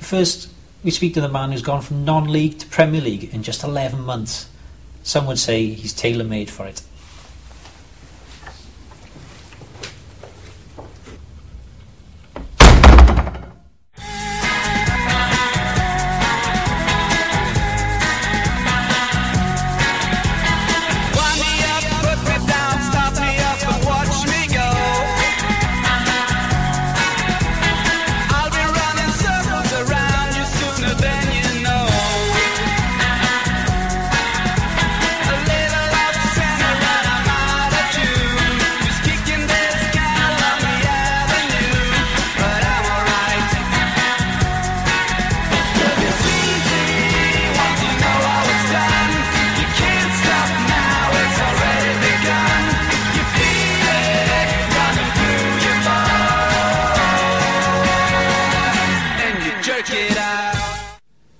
First, we speak to the man who's gone from non-league to Premier League in just 11 months. Some would say he's tailor-made for it.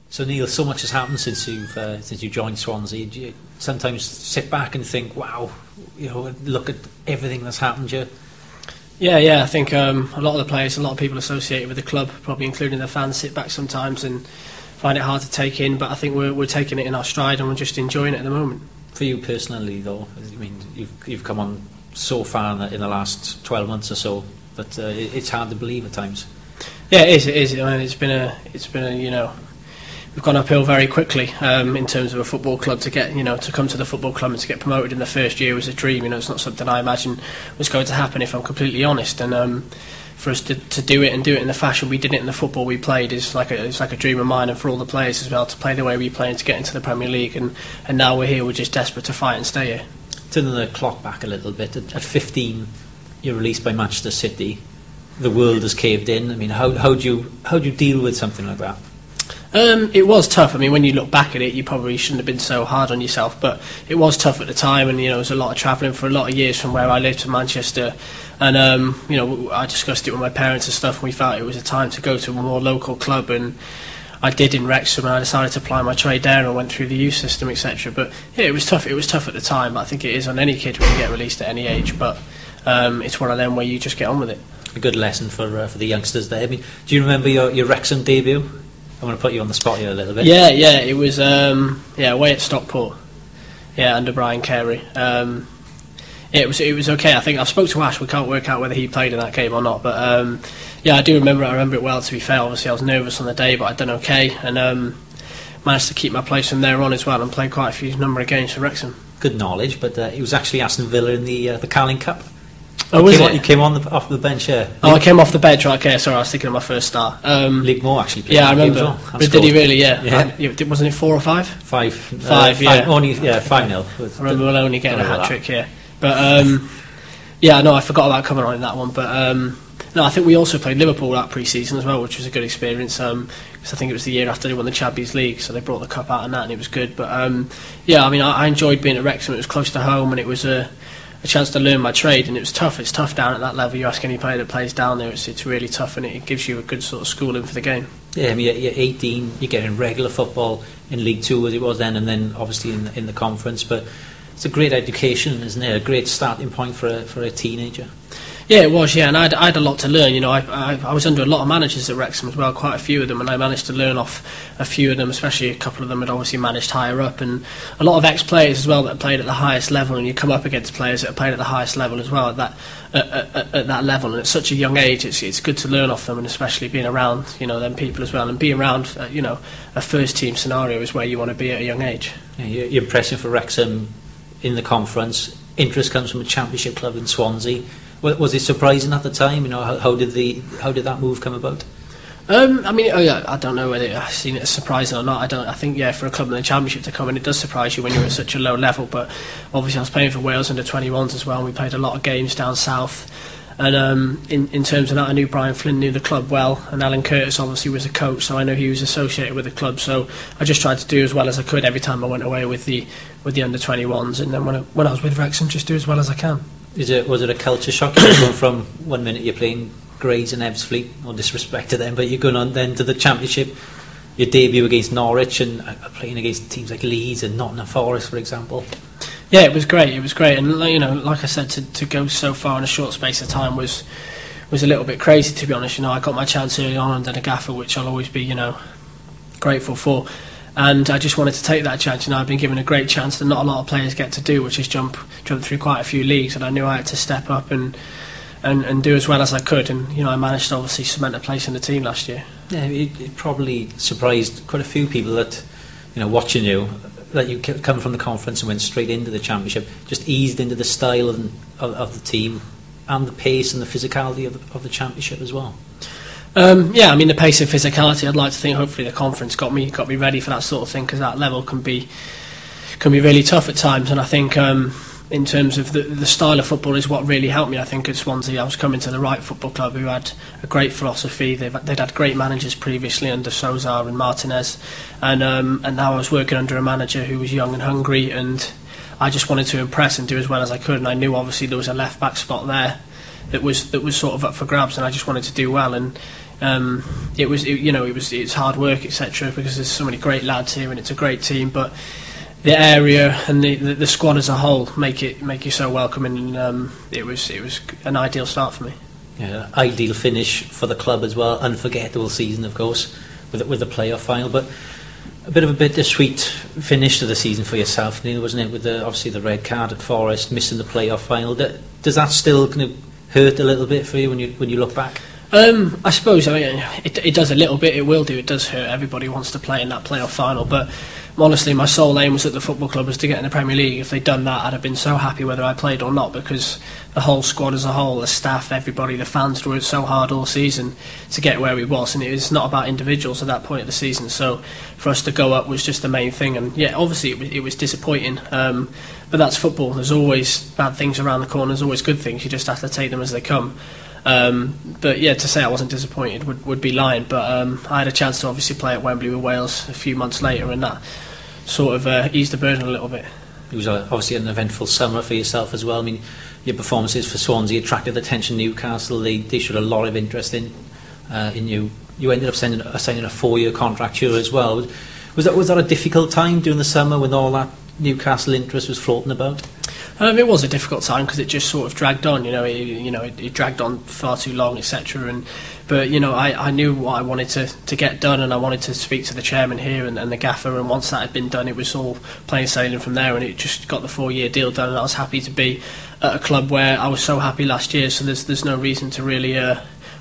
So Neil, so much has happened since you joined Swansea. Do you sometimes sit back and think, wow, look at everything that's happened here? Yeah. I think a lot of the players, a lot of people associated with the club, probably including the fans, sit back sometimes and find it hard to take in. But I think we're taking it in our stride and we're just enjoying it at the moment. For you personally, though, I mean, you've come on so far in the last 12 months or so, but it's hard to believe at times. Yeah, it is. I mean, it's been a we've gone uphill very quickly in terms of a football club. To get to come to the football club and to get promoted in the first year was a dream. It's not something I imagined was going to happen, if I'm completely honest. And for us to do it and do it in the fashion we did it in the football we played is like a dream of mine, and for all the players as well, to play the way we play and to get into the Premier League. And now we're here. We're just desperate to fight and stay here. Turning the clock back a little bit, at 15, you're released by Manchester City. The world has caved in. I mean, how do you deal with something like that? It was tough. I mean, when you look back at it, you probably shouldn't have been so hard on yourself, but it was tough at the time, and it was a lot of travelling for a lot of years from where I lived to Manchester, and I discussed it with my parents and stuff, and we felt it was a time to go to a more local club, and I did in Wrexham, and I decided to apply my trade there, and I went through the youth system, etc. But yeah, it was tough. It was tough at the time. I think it is on any kid when you get released at any age, but it's one of them where you just get on with it. A good lesson for the youngsters there. I mean, do you remember your Wrexham debut? I want to put you on the spot here a little bit. Yeah, it was away at Stockport. Yeah, under Brian Carey. It was okay. I think I spoke to Ash. We can't work out whether he played in that game or not. But I do remember it. I remember it well. To be fair, obviously I was nervous on the day, but I'd done okay, and managed to keep my place from there on as well, and played quite a few number of games for Wrexham. Good knowledge, but it was actually Aston Villa in the Carling Cup. Oh, was it? You came off the bench, yeah. Oh, I came off the bench, right, okay, sorry, I was thinking of my first start. League Moore actually played. Yeah, I remember. Well. But did he really, yeah? Wasn't it 4 or 5? 5. 5, yeah. Only, 5-0. I remember Maloney getting a hat-trick, yeah. But, I forgot about coming on in that one. But, I think we also played Liverpool that pre-season as well, which was a good experience, because I think it was the year after they won the Champions League, so they brought the cup out and that, and it was good. But, I enjoyed being at Wrexham. It was close to home, and it was a chance to learn my trade, and it was tough. It's tough down at that level. You ask any player that plays down there, it's really tough, and it gives you a good sort of schooling for the game. Yeah, I mean, you're 18, you're getting regular football in League 2 as it was then, and then obviously in the conference, but it's a great education, isn't it? A great starting point for a teenager. Yeah, it was, yeah, and I had a lot to learn. I was under a lot of managers at Wrexham as well, quite a few of them, and I managed to learn off a few of them, especially a couple of them had obviously managed higher up, and a lot of ex-players as well that played at the highest level, and you come up against players that have played at the highest level as well at that level, and at such a young age, it's good to learn off them, and especially being around them people as well, and being around a first team scenario is where you want to be at a young age. Yeah, your impression for Wrexham in the conference, interest comes from a championship club in Swansea. Was it surprising at the time? How did that move come about? I don't know whether I've seen it as surprising or not. I think for a club in the Championship to come in, it does surprise you when you're at such a low level. But obviously, I was playing for Wales under 21s as well, and we played a lot of games down south. And in terms of that, I knew Brian Flynn knew the club well, and Alan Curtis obviously was a coach, so I know he was associated with the club. So I just tried to do as well as I could every time I went away with the under 21s, and then when I was with Wrexham, just do as well as I can. Was it a culture shock? You're going from 1 minute you're playing Grays and Ebbsfleet, no disrespect to them, but you're going on then to the Championship, your debut against Norwich, and playing against teams like Leeds and Nottingham Forest, for example. Yeah, it was great, and like I said, to go so far in a short space of time was was a little bit crazy, to be honest. I got my chance early on under the gaffer, which I'll always be grateful for. And I just wanted to take that chance. I've been given a great chance that not a lot of players get to do, which is jump through quite a few leagues, and I knew I had to step up and do as well as I could, and I managed to obviously cement a place in the team last year. Yeah, it probably surprised quite a few people that, watching you, that you come from the conference and went straight into the Championship, just eased into the style of the team and the pace and the physicality of the Championship as well. The pace and physicality, I'd like to think hopefully the conference got me ready for that sort of thing, because that level can be really tough at times. And I think in terms of the style of football is what really helped me. I think at Swansea I was coming to the right football club who had a great philosophy. They'd had great managers previously under Sousa and Martinez, and now I was working under a manager who was young and hungry, and I just wanted to impress and do as well as I could. And I knew obviously there was a left back spot there that was sort of up for grabs, and I just wanted to do well. And it's hard work, etc., because there's so many great lads here and it's a great team, but the area and the squad as a whole make you so welcoming, and it was an ideal start for me. Yeah, ideal finish for the club as well. Unforgettable season, of course, with the playoff final, but a bit of a bittersweet finish to the season for yourself, Neil, wasn't it? With obviously the red card at Forest, missing the playoff final. Does that still kind of hurt a little bit for you when you look back? I suppose it does a little bit. It will do. It does hurt. Everybody wants to play in that playoff final, but honestly, my sole aim was at the football club was to get in the Premier League. If they'd done that, I'd have been so happy whether I played or not, because the whole squad as a whole, the staff, everybody, the fans worked so hard all season to get where we was, and it was not about individuals at that point of the season. So for us to go up was just the main thing, and yeah, obviously it was disappointing, but that's football. There's always bad things around the corner, there's always good things, you just have to take them as they come. But yeah, to say I wasn't disappointed would be lying, but I had a chance to obviously play at Wembley with Wales a few months later, and that sort of eased the burden a little bit. It was obviously an eventful summer for yourself as well. I mean, your performances for Swansea attracted attention. Newcastle, they showed a lot of interest in you. You ended up signing a 4-year contract here as well. Was that a difficult time during the summer when all that Newcastle interest was floating about? It was a difficult time because it just sort of dragged on. It dragged on far too long, etc. But I knew what I wanted to get done, and I wanted to speak to the chairman here and the gaffer. And once that had been done, it was all plain sailing from there. And it just got the 4-year deal done. And I was happy to be at a club where I was so happy last year. So there's no reason to really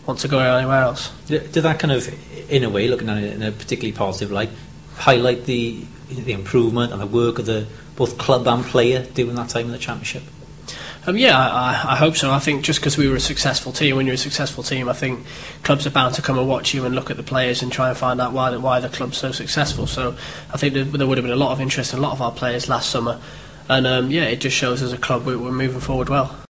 want to go anywhere else. Did that kind of, in a way, looking at it in a particularly positive light, highlight the improvement and the work of the both club and player during that time in the Championship? I hope so. I think just because we were a successful team, when you're a successful team, I think clubs are bound to come and watch you and look at the players and try and find out why the club's so successful. So I think there would have been a lot of interest in a lot of our players last summer, and it just shows as a club we're moving forward well.